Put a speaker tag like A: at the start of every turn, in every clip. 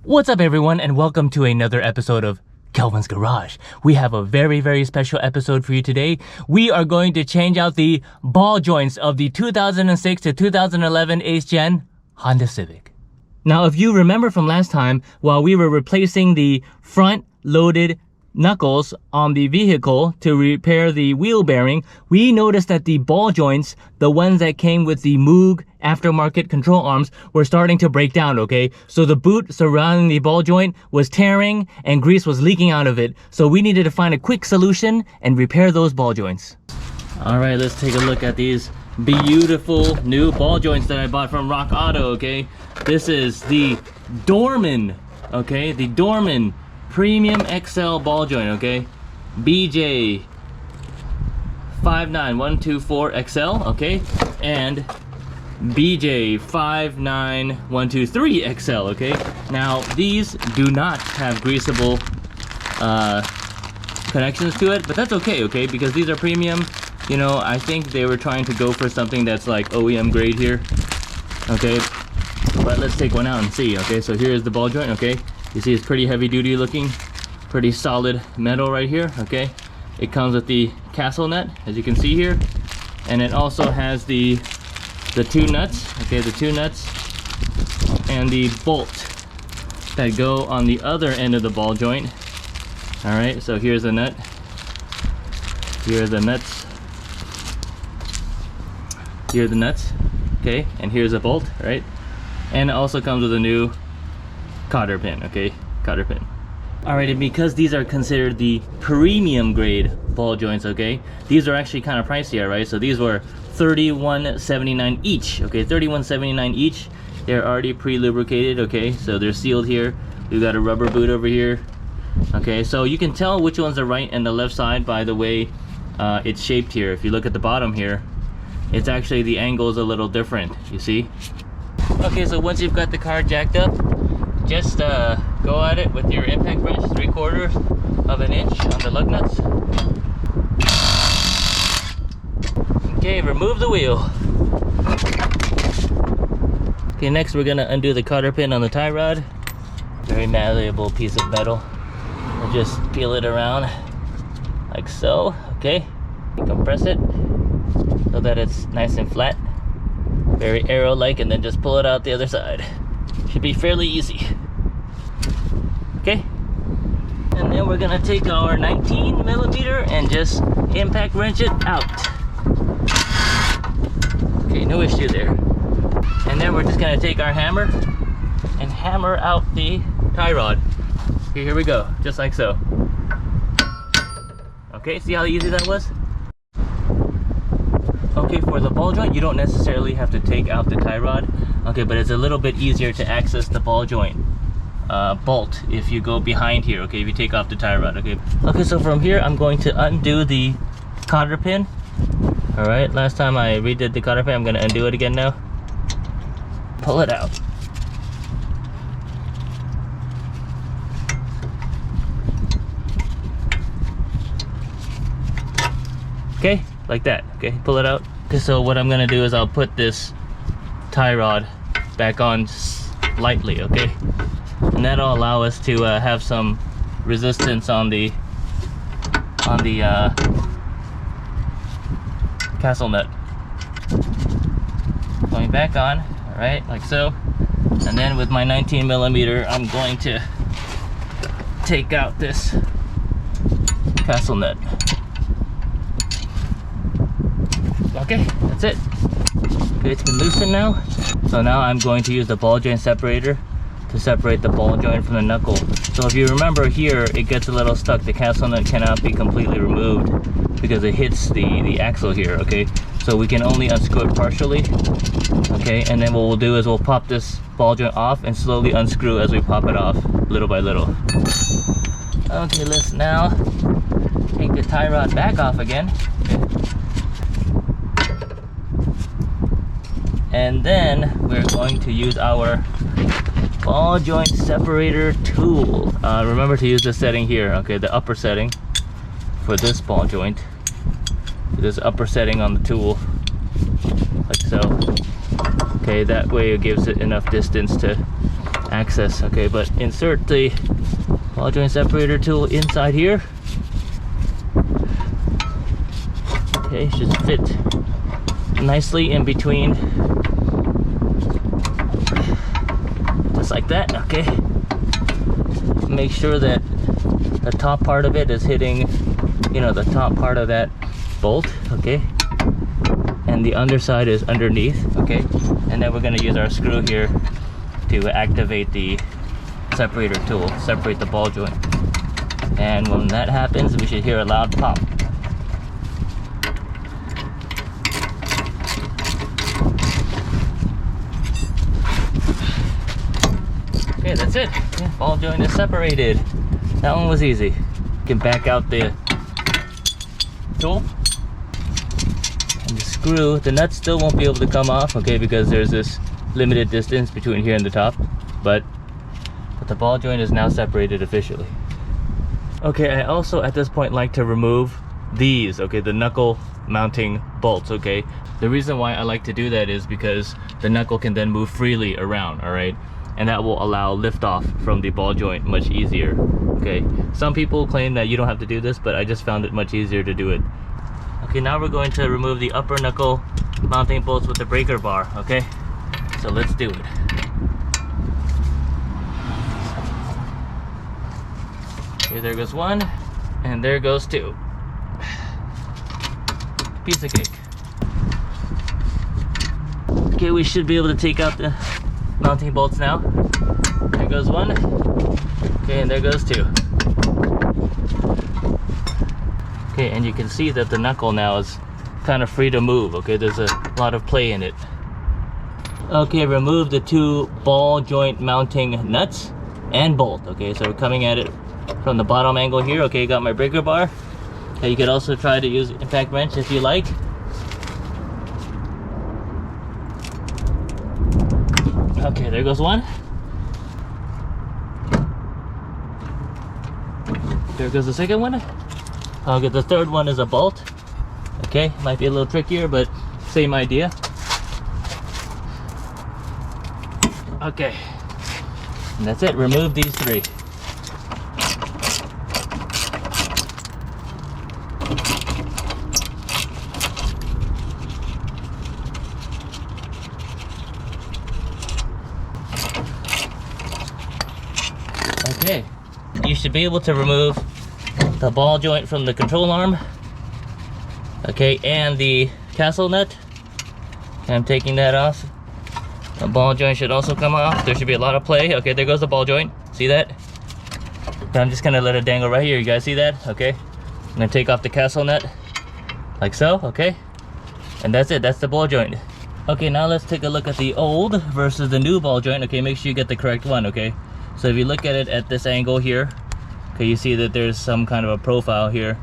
A: What's up everyone, and welcome to another episode of Kelvin's Garage. We have a very special episode for you today. We are going to change out the ball joints of the 2006 to 2011 Ace Gen Honda Civic. Now, if you remember from last time, while we were replacing the front loaded knuckles on the vehicle to repair the wheel bearing, we noticed that the ball joints, the ones that came with the Moog aftermarket control arms, were starting to break down, okay? So the boot surrounding the ball joint was tearing and grease was leaking out of it. So we needed to find a quick solution and repair those ball joints. All right, let's take a look at these beautiful new ball joints that I bought from Rock Auto, okay? This is the Dorman, okay? The Dorman Premium XL ball joint, okay? BJ 59124XL, okay? And BJ 59123XL, okay? Now, these do not have greasable connections to it, but that's okay, okay? Because these are premium. You know, I think they were trying to go for something that's like OEM grade here, okay? But let's take one out and see, okay? So here's the ball joint, okay? You see it's pretty heavy duty looking, pretty solid metal right here, okay? It comes with the castle nut, as you can see here, and it also has the two nuts, okay? The two nuts and the bolt that go on the other end of the ball joint. All right, so here's the nut. Here are the nuts. Here are the nuts, okay? And here's a bolt, right? And it also comes with a new cotter pin, okay? Cotter pin. Alright, and because these are considered the premium grade ball joints, okay? These are actually kind of pricier, right? So these were $31.79 each, okay? $31.79 each. They're already pre-lubricated, okay? So they're sealed here. We've got a rubber boot over here, okay? So you can tell which one's the right and the left side by the way it's shaped here. If you look at the bottom here, it's actually, the angle is a little different, you see? Okay, so once you've got the car jacked up, just go at it with your impact wrench, 3/4 of an inch on the lug nuts. Okay, remove the wheel. Okay, next we're gonna undo the cotter pin on the tie rod. Very malleable piece of metal. We'll just peel it around like so, okay? You compress it so that it's nice and flat. Very arrow-like, and then just pull it out the other side. Should be fairly easy. Okay, and then we're gonna take our 19mm and just impact wrench it out. Okay, no issue there. And then we're just gonna take our hammer and hammer out the tie rod. Okay, here we go, just like so. Okay, see how easy that was? Okay, for the ball joint, you don't necessarily have to take out the tie rod, okay, but it's a little bit easier to access the ball joint bolt if you go behind here, okay, if you take off the tie rod, okay. Okay, so from here, I'm going to undo the cotter pin. All right, last time I redid the cotter pin, I'm gonna undo it again now. Pull it out. Okay, like that, okay, pull it out. Okay, so what I'm gonna do is I'll put this tie rod back on lightly, okay? And that'll allow us to have some resistance on the castle nut. Going back on, all right, like so. And then with my 19mm, I'm going to take out this castle nut. Okay, that's it. Okay, it's been loosened now. So now I'm going to use the ball joint separator to separate the ball joint from the knuckle. So if you remember here, it gets a little stuck. The castle nut cannot be completely removed because it hits the axle here, okay? So we can only unscrew it partially, okay? And then what we'll do is we'll pop this ball joint off and slowly unscrew as we pop it off, little by little. Okay, let's now take the tie rod back off again. And then we're going to use our ball joint separator tool. Remember to use the setting here, okay, the upper setting for this ball joint. This upper setting on the tool, like so. Okay, that way it gives it enough distance to access. Okay, but insert the ball joint separator tool inside here. Okay, should fit nicely in between, just like that. Okay, make sure that the top part of it is hitting, you know, the top part of that bolt. Okay, and the underside is underneath. Okay, and then we're going to use our screw here to activate the separator tool, separate the ball joint. And when that happens, we should hear a loud pop. Okay, that's it. Yeah, ball joint is separated. That one was easy. You can back out the tool. And the screw, the nut still won't be able to come off, okay, because there's this limited distance between here and the top. But the ball joint is now separated officially. Okay, I also at this point like to remove these, okay, the knuckle mounting bolts, okay. The reason why I like to do that is because the knuckle can then move freely around, all right, and that will allow liftoff from the ball joint much easier. Okay, some people claim that you don't have to do this, but I just found it much easier to do it. Okay, now we're going to remove the upper knuckle mounting bolts with the breaker bar. Okay, so let's do it. Okay, there goes one, and there goes two. Piece of cake. Okay, we should be able to take out the mounting bolts now. There goes one. Okay, and there goes two. Okay, and you can see that the knuckle now is kind of free to move. Okay, there's a lot of play in it. Okay, remove the two ball joint mounting nuts and bolt. Okay, so we're coming at it from the bottom angle here. Okay, got my breaker bar. Okay, you could also try to use impact wrench if you like. Okay, there goes one. There goes the second one. Okay, the third one is a bolt. Okay, might be a little trickier, but same idea. Okay, and that's it. Remove these three. Okay, you should be able to remove the ball joint from the control arm, okay, and the castle nut. I'm taking that off. The ball joint should also come off. There should be a lot of play. Okay, there goes the ball joint. See that? But I'm just gonna let it dangle right here. You guys see that? Okay, I'm gonna take off the castle nut like so. Okay, and that's it. That's the ball joint. Okay, now let's take a look at the old versus the new ball joint. Okay, make sure you get the correct one. Okay, so if you look at it at this angle here, okay, you see that there's some kind of a profile here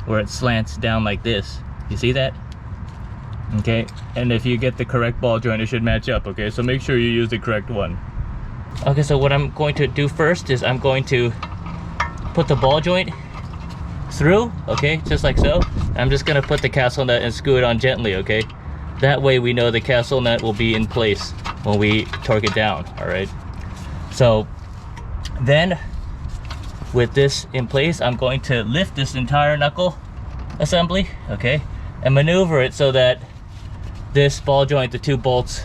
A: where it slants down like this. You see that? Okay, and if you get the correct ball joint, it should match up. Okay, so make sure you use the correct one. Okay, so what I'm going to do first is I'm going to put the ball joint through, okay, just like so. I'm just gonna put the castle nut and screw it on gently, okay? That way we know the castle nut will be in place when we torque it down, all right? So then, with this in place, I'm going to lift this entire knuckle assembly, okay, and maneuver it so that this ball joint, the two bolts,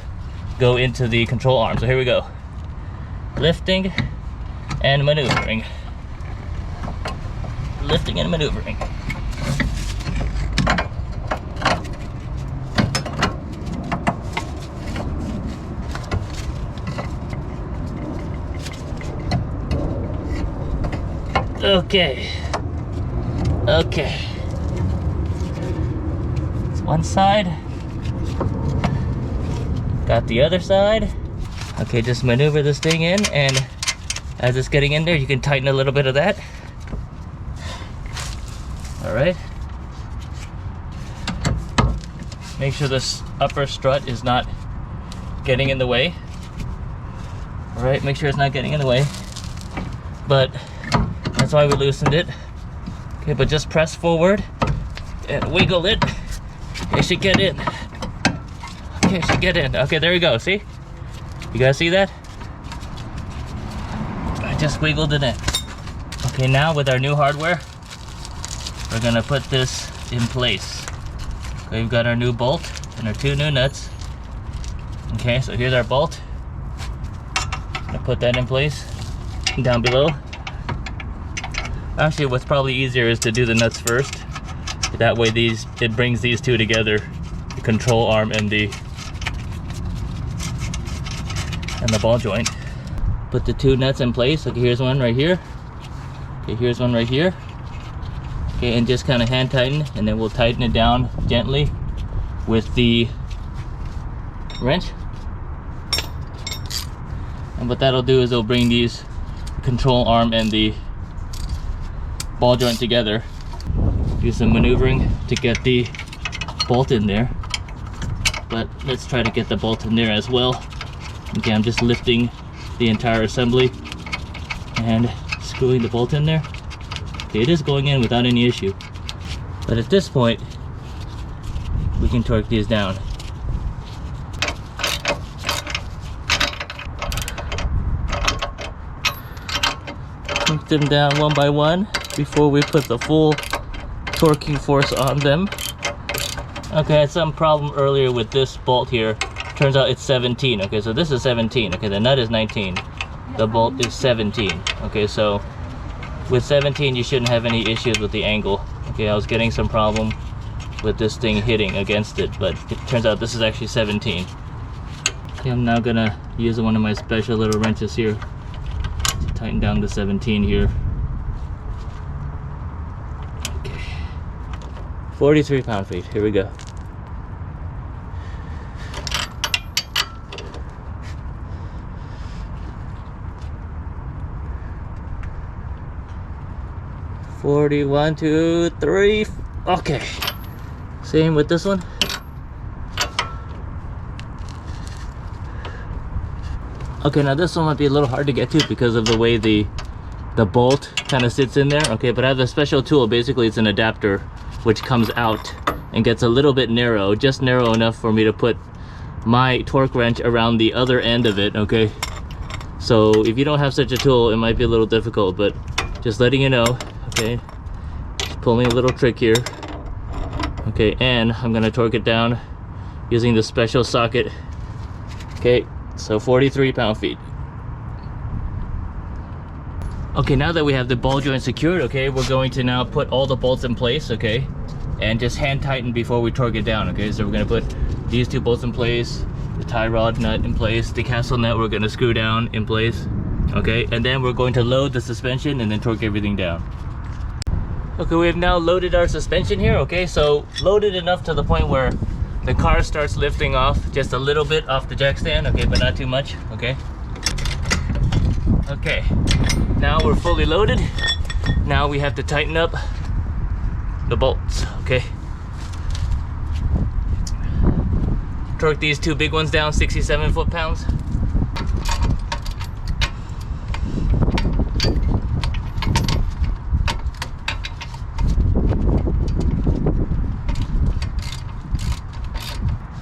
A: go into the control arm. So here we go. Lifting and maneuvering. Lifting and maneuvering. Okay. Okay. It's one side. Got the other side. Okay, just maneuver this thing in, and as it's getting in there, you can tighten a little bit of that. All right. Make sure this upper strut is not getting in the way. All right, make sure it's not getting in the way. But that's why we loosened it. Okay, but just press forward and wiggle it. It should get in. Okay, it should get in. Okay, there we go. See? You guys see that? just squiggled it in. Okay, now with our new hardware, we're gonna put this in place. Okay, we've got our new bolt and our 2 new nuts. Okay, so here's our bolt. Gonna put that in place down below. Actually, what's probably easier is to do the nuts first. That way it brings these two together, the control arm and the ball joint. Put the 2 nuts in place. Okay, here's one right here. Okay, here's one right here. Okay, and just kind of hand tighten, and then we'll tighten it down gently with the wrench. And what that'll do is it'll bring these control arm and the ball joint together. Do some maneuvering to get the bolt in there, but let's try to get the bolt in there as well. Okay, I'm just lifting the entire assembly and screwing the bolt in there. Okay, it is going in without any issue, but at this point we can torque these down. Torque them down one by one before we put the full torquing force on them. Okay, I had some problem earlier with this bolt here. Turns out it's 17. Okay, so this is 17. Okay, the nut is 19. The bolt is 17. Okay, so with 17 you shouldn't have any issues with the angle. Okay, I was getting some problem with this thing hitting against it, but it turns out this is actually 17. Okay, I'm now gonna use one of my special little wrenches here to tighten down the 17 here. 43 pound-feet, here we go. One, 2, 3. Okay. Same with this one. Okay, now this one might be a little hard to get to because of the way the bolt kind of sits in there. Okay, but I have a special tool. Basically, it's an adapter which comes out and gets a little bit narrow, just narrow enough for me to put my torque wrench around the other end of it. Okay, so if you don't have such a tool, it might be a little difficult, but just letting you know. Okay, just pulling a little trick here. Okay, and I'm gonna torque it down using the special socket. Okay, so 43 pound-feet. Okay, now that we have the ball joint secured, okay, we're going to now put all the bolts in place, okay, and just hand tighten before we torque it down. Okay, so we're gonna put these 2 bolts in place, the tie rod nut in place, the castle nut we're gonna screw down in place. Okay, and then we're going to load the suspension and then torque everything down. Okay, we have now loaded our suspension here. Okay, so loaded enough to the point where the car starts lifting off just a little bit off the jack stand. Okay, but not too much. Okay. Okay, now we're fully loaded. Now we have to tighten up the bolts. Okay. Torque these 2 big ones down 67 foot-pounds.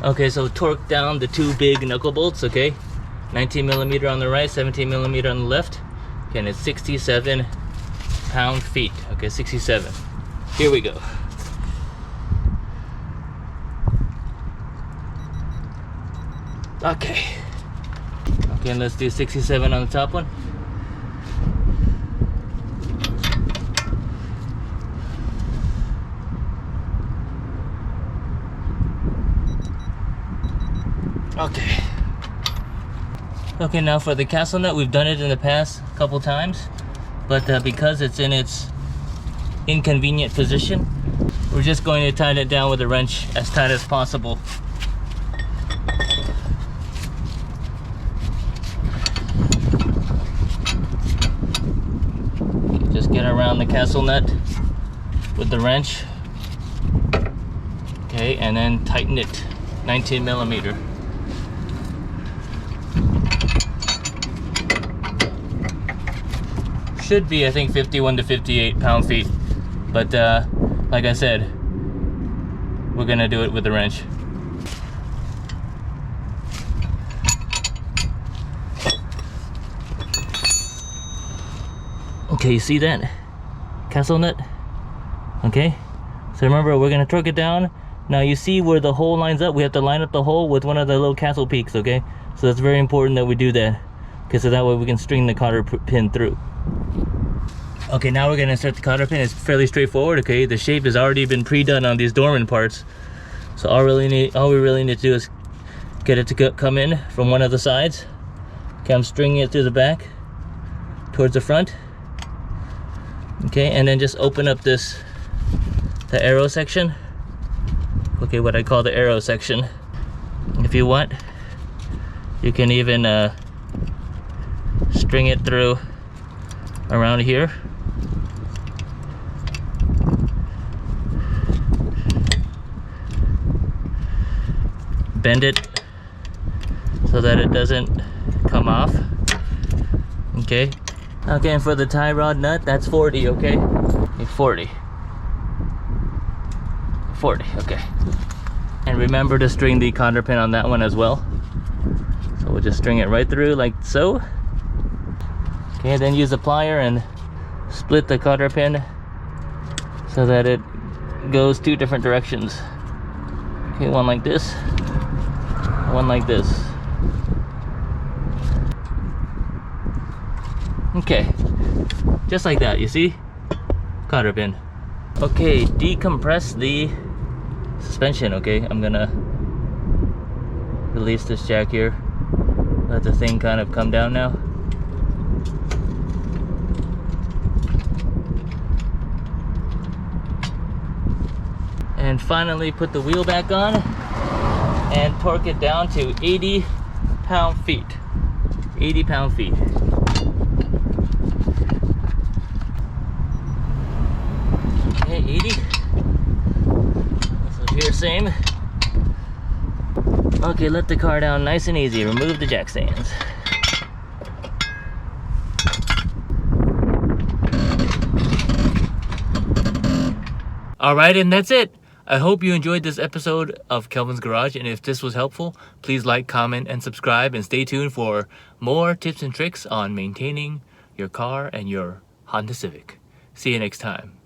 A: Okay, so torque down the 2 big knuckle bolts. Okay, 19 millimeter on the right, 17 millimeter on the left. Okay, and it's 67 pound-feet. Okay, 67. Here we go. Okay. Okay, and let's do 67 on the top one. Okay. Okay, now for the castle nut, we've done it in the past a couple times, but because it's in its inconvenient position, we're just going to tighten it down with a wrench as tight as possible. Just get around the castle nut with the wrench. Okay, and then tighten it 19 millimeter. Should be, I think, 51 to 58 pound-feet, but like I said, we're gonna do it with the wrench. Okay, you see that castle nut? Okay, so remember, we're gonna torque it down. Now you see where the hole lines up. We have to line up the hole with one of the little castle peaks. Okay, so that's very important that we do that, because so that way we can string the cotter pin through. Okay, now we're gonna insert the cotter pin. It's fairly straightforward. Okay, the shape has already been pre-done on these Dorman parts, so all we really need to do is get it to come in from one of the sides. Okay, I'm stringing it through the back towards the front. Okay, and then just open up the arrow section. Okay, what I call the arrow section. If you want, you can even string it through around here. Bend it so that it doesn't come off. Okay, and for the tie rod nut, that's 40. Okay, 40, okay. And remember to string the cotter pin on that one as well. So we'll just string it right through like so. Okay, then use a plier and split the cotter pin so that it goes 2 different directions. Okay, one like this, one like this. Okay, just like that, you see? Cotter pin. Okay, decompress the suspension. Okay, I'm gonna release this jack here. Let the thing kind of come down now. And finally put the wheel back on and torque it down to 80 pound-feet. 80 pound-feet. Okay, 80. So here, same. Okay, let the car down nice and easy. Remove the jack stands. Alright, and that's it. I hope you enjoyed this episode of Kelvin's Garage, and if this was helpful, please like, comment, and subscribe, and stay tuned for more tips and tricks on maintaining your car and your Honda Civic. See you next time.